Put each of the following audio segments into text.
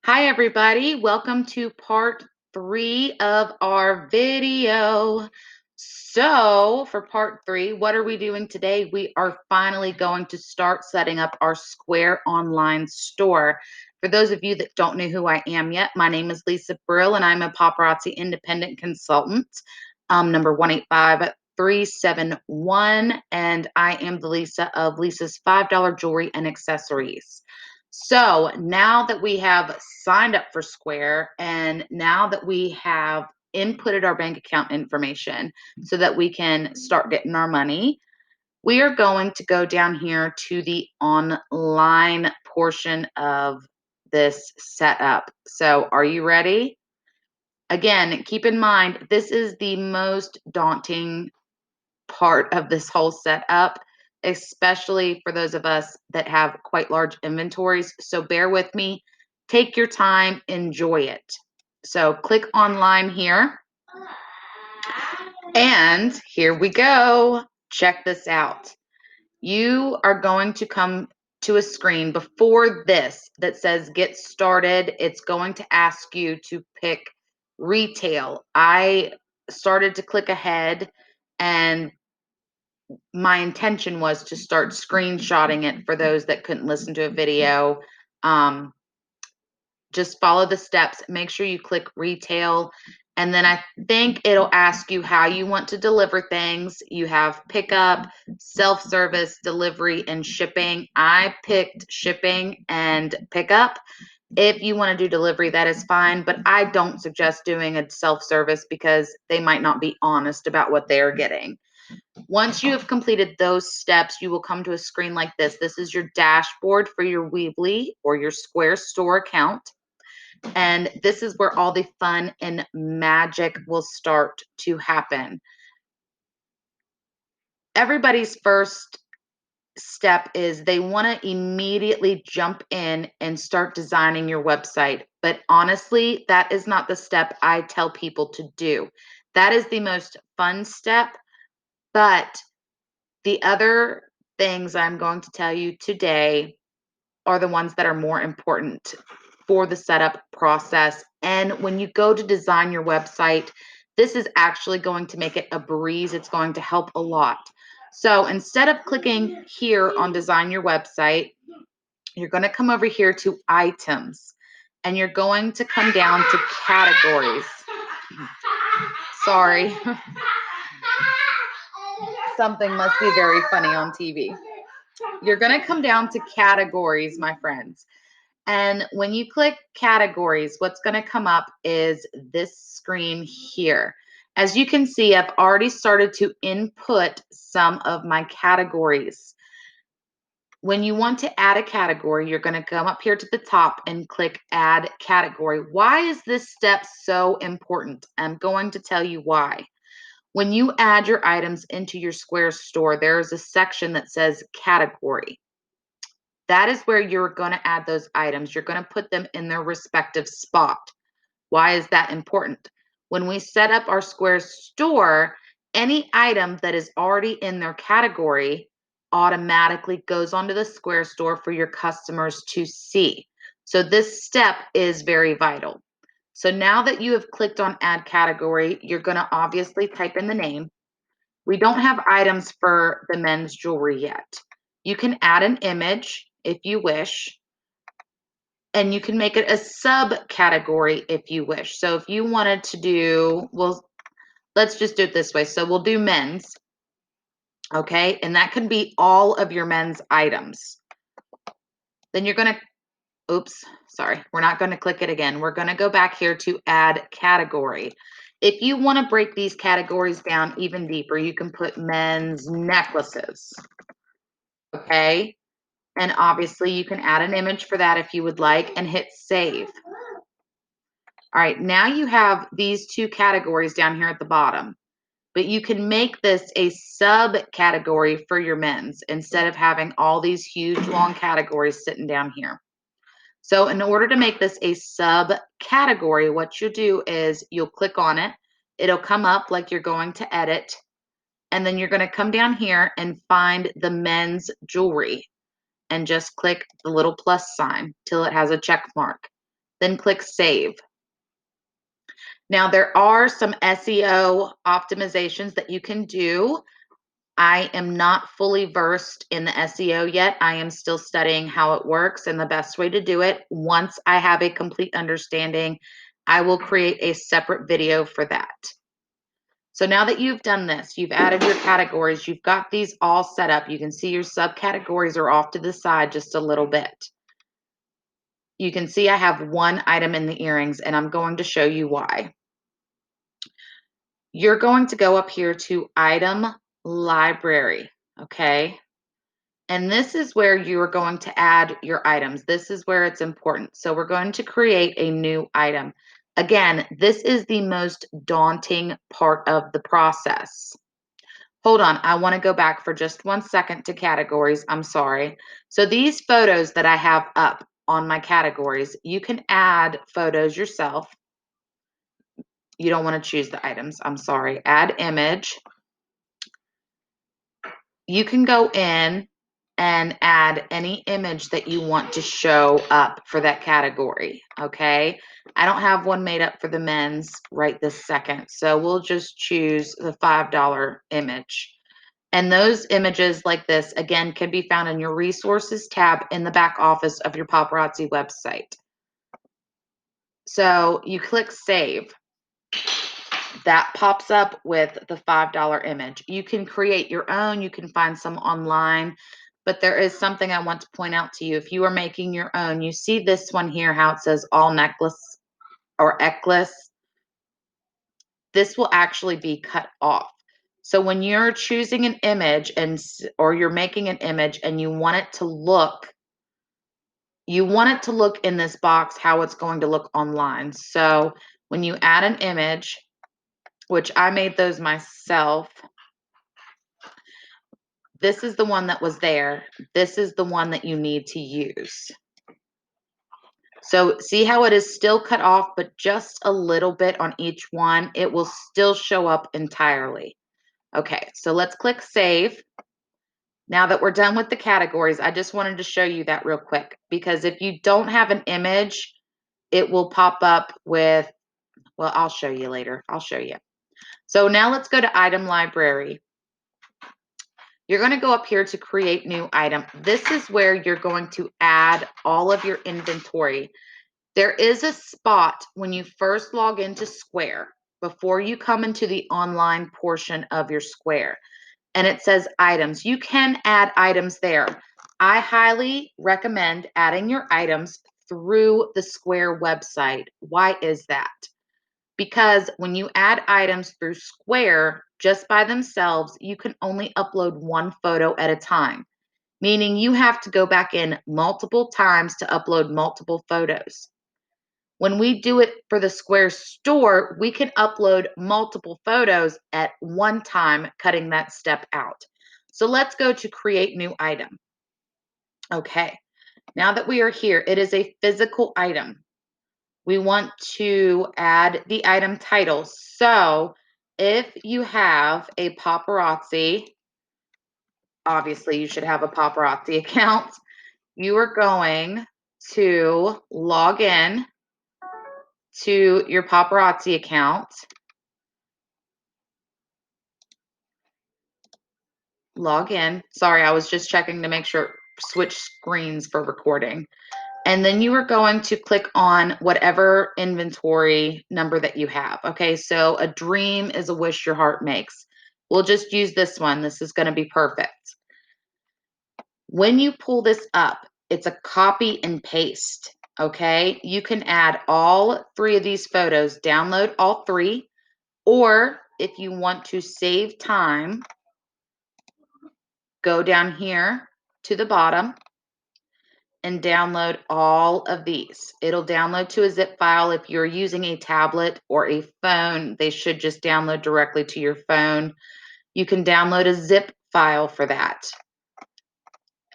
Hi, everybody. Welcome to part 3 of our video. So, for part 3, what are we doing today? We are finally going to start setting up our Square online store. For those of you that don't know who I am yet, my name is Lisa Brill, and I'm a paparazzi independent consultant, number 185-371, and I am the Lisa of Lisa's $5 Jewelry and Accessories. So now that we have signed up for Square and now that we have inputted our bank account information so that we can start getting our money, we are going to go down here to the online portion of this setup. So are you ready? Again, keep in mind, this is the most daunting part of this whole setup, especially for those of us that have quite large inventories. So bear with me, take your time, enjoy it. So click online here, and here we go. Check this out. You are going to come to a screen before this that says get started. It's going to ask you to pick retail. I started to click ahead, and my intention was to start screenshotting it for those that couldn't listen to a video. Just follow the steps. Make sure you click retail. And then I think it'll ask you how you want to deliver things. You have pickup, self-service, delivery, and shipping. I picked shipping and pickup. If you want to do delivery, that is fine, but I don't suggest doing a self-service because they might not be honest about what they're getting. Once you have completed those steps, you will come to a screen like this. This is your dashboard for your Weebly or your Square store account. And this is where all the fun and magic will start to happen. Everybody's first step is they want to immediately jump in and start designing your website. But honestly, that is not the step I tell people to do. That is the most fun step, but the other things I'm going to tell you today are the ones that are more important for the setup process. And when you go to design your website, this is actually going to make it a breeze. It's going to help a lot. So instead of clicking here on design your website, you're going to come over here to items, and you're going to come down to categories. Sorry. Something must be very funny on TV. You're going to come down to categories, my friends. And when you click categories, what's going to come up is this screen here. As you can see, I've already started to input some of my categories. When you want to add a category, you're going to come up here to the top and click add category. Why is this step so important? I'm going to tell you why. When you add your items into your Square store, there's a section that says category. That is where you're going to add those items. You're going to put them in their respective spot. Why is that important? When we set up our Square store, any item that is already in their category automatically goes onto the Square store for your customers to see. So this step is very vital. So now that you have clicked on add category, you're going to obviously type in the name. We don't have items for the men's jewelry yet. You can add an image if you wish, and you can make it a subcategory if you wish. So if you wanted to do, well, let's just do it this way. So we'll do men's, okay? And that can be all of your men's items. Then you're going to, oops, sorry, we're not going to click it again. We're going to go back here to add category. If you want to break these categories down even deeper, you can put men's necklaces, okay? And obviously you can add an image for that if you would like and hit save. All right, now you have these two categories down here at the bottom, but you can make this a subcategory for your men's instead of having all these huge long categories sitting down here. So in order to make this a subcategory, what you do is you'll click on it. It'll come up like you're going to edit, and then you're going to come down here and find the men's jewelry. and just click the little plus sign till it has a check mark. Then click save. Now there are some SEO optimizations that you can do. I am not fully versed in the SEO yet. I am still studying how it works and the best way to do it. Once I have a complete understanding, I will create a separate video for that. So now that you've done this, you've added your categories, you've got these all set up. You can see your subcategories are off to the side just a little bit. You can see I have one item in the earrings, and I'm going to show you why. You're going to go up here to item library, okay? And this is where you are going to add your items. This is where it's important. So we're going to create a new item. Again, this is the most daunting part of the process. Hold on, I want to go back for just 1 second to categories. I'm sorry. So these photos that I have up on my categories, you can add photos yourself. You don't want to choose the items. I'm sorry. Add image. You can go in and add any image that you want to show up for that category, okay? I don't have one made up for the men's right this second, so we'll just choose the $5 image. And those images like this, again, can be found in your resources tab in the back office of your paparazzi website. So you click save. That pops up with the $5 image. You can create your own, you can find some online, but there is something I want to point out to you. If you are making your own, you see this one here, how it says all necklace or ecklace. This will actually be cut off. So when you're choosing an image or you're making an image and you want it to look in this box how it's going to look online. So when you add an image, which I made those myself, this is the one that was there. This is the one that you need to use. So see how it is still cut off, but just a little bit on each one. It will still show up entirely. Okay, so let's click save. Now that we're done with the categories, I just wanted to show you that real quick, because if you don't have an image, it will pop up with, well, I'll show you later. I'll show you. So now let's go to item library. You're going to go up here to create new item. This is where you're going to add all of your inventory. There is a spot when you first log into Square before you come into the online portion of your Square, and it says items. You can add items there. I highly recommend adding your items through the Square website. Why is that? Because when you add items through Square just by themselves, you can only upload one photo at a time, meaning you have to go back in multiple times to upload multiple photos. When we do it for the Square store, we can upload multiple photos at one time, cutting that step out. So let's go to create new item. Okay, now that we are here, it is a physical item. We want to add the item title. So if you have a paparazzi, obviously you should have a paparazzi account. You are going to log in to your paparazzi account. Log in. Sorry, I was just checking to make sure, switch screens for recording. And then you are going to click on whatever inventory number that you have. Okay, so a dream is a wish your heart makes. We'll just use this one. This is going to be perfect. When you pull this up, it's a copy and paste. Okay, you can add all three of these photos, download all three, or if you want to save time, go down here to the bottom and download all of these. It'll download to a zip file. If you're using a tablet or a phone, they should just download directly to your phone. You can download a zip file for that.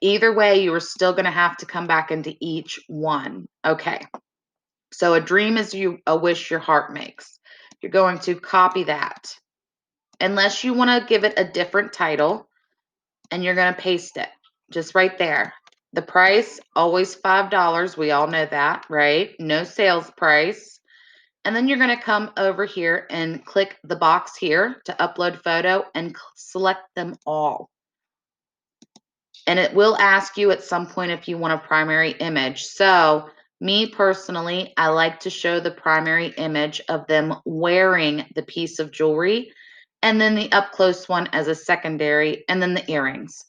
Either way, you are still going to have to come back into each one. Okay, so a dream is a wish your heart makes. You're going to copy that, unless you want to give it a different title, and you're going to paste it just right there. The price, always $5. We all know that, right? No sales price. And then you're going to come over here and click the box here to upload photo and select them all. And it will ask you at some point if you want a primary image. So me personally, I like to show the primary image of them wearing the piece of jewelry, and then the up close one as a secondary, and then the earrings.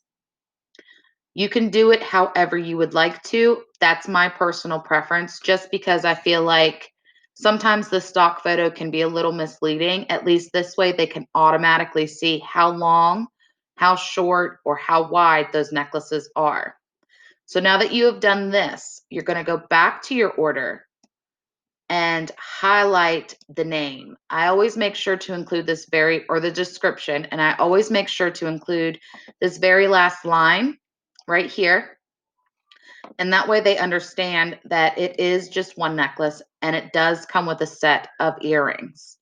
You can do it however you would like to. That's my personal preference, just because I feel like sometimes the stock photo can be a little misleading. At least this way they can automatically see how long, how short, or how wide those necklaces are. So now that you have done this, you're going to go back to your order and highlight the name. I always make sure to include this or the description, and I always make sure to include this very last line right here. And that way they understand that it is just one necklace and it does come with a set of earrings.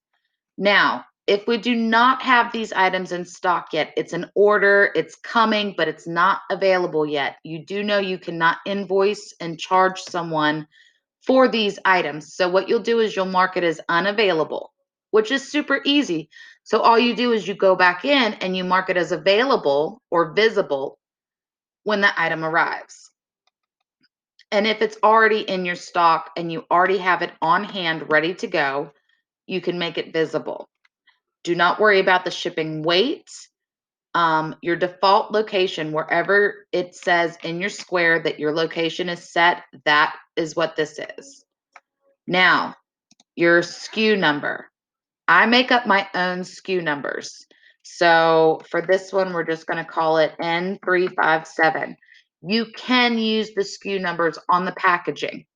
Now, if we do not have these items in stock yet, it's an order, it's coming, but it's not available yet. You do know you cannot invoice and charge someone for these items. So what you'll do is you'll mark it as unavailable, which is super easy. So all you do is you go back in and you mark it as available or visible when the item arrives. And if it's already in your stock and you already have it on hand ready to go, you can make it visible. Do not worry about the shipping weight. Your default location, wherever it says in your square that your location is set, that is what this is. Now, your SKU number. I make up my own SKU numbers. So for this one, we're just going to call it N357. You can use the SKU numbers on the packaging.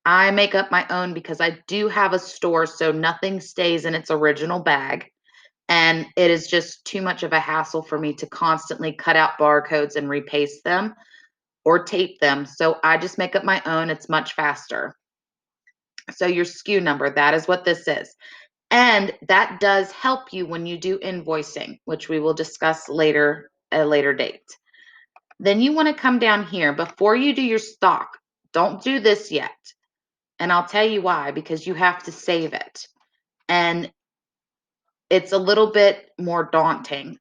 I make up my own because I do have a store, so nothing stays in its original bag. And it is just too much of a hassle for me to constantly cut out barcodes and repaste them or tape them. So I just make up my own. It's much faster. So your SKU number, that is what this is. And that does help you when you do invoicing, which we will discuss later at a later date. Then you want to come down here before you do your stock. Don't do this yet. And I'll tell you why, because you have to save it. And it's a little bit more daunting.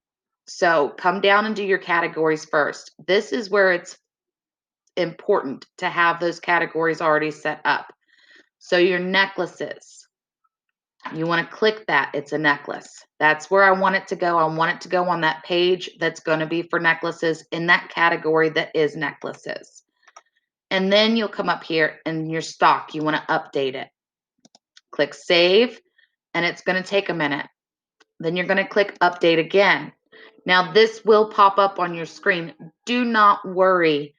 So come down and do your categories first. This is where it's important to have those categories already set up. So your necklaces, you want to click that. It's a necklace. That's where I want it to go. I want it to go on that page that's going to be for necklaces in that category that is necklaces. And then you'll come up here in your stock. You want to update it. Click save, and it's going to take a minute. Then you're going to click update again. Now this will pop up on your screen. Do not worry.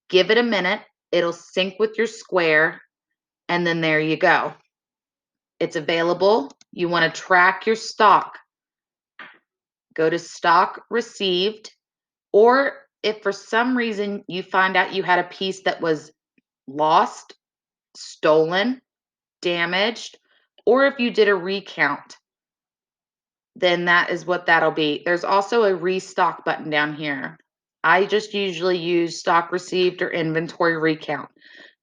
Give it a minute. It'll sync with your square, and then there you go. It's available. You want to track your stock. Go to stock received, or if for some reason you find out you had a piece that was lost, stolen, damaged, or if you did a recount, then that is what that'll be. There's also a restock button down here. I just usually use stock received or inventory recount.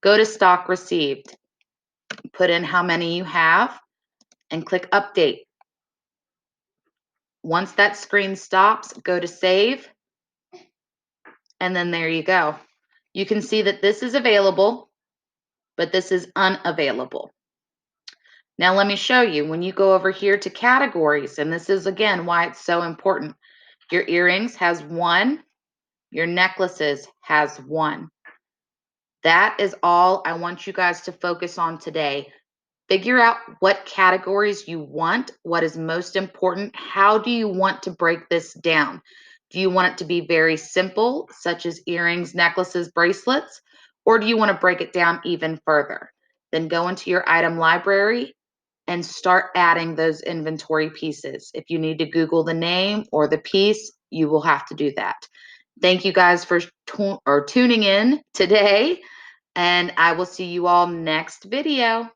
Go to stock received, put in how many you have, and click update. Once that screen stops, go to save, and then there you go. You can see that this is available, but this is unavailable. Now let me show you. When you go over here to categories, and this is again why it's so important. Your earrings has 1, your necklaces has 1. That is all I want you guys to focus on today. Figure out what categories you want, what is most important. How do you want to break this down? Do you want it to be very simple, such as earrings, necklaces, bracelets, or do you want to break it down even further? Then go into your item library and start adding those inventory pieces. If you need to Google the name or the piece, you will have to do that. Thank you guys for tuning in today, and I will see you all next video.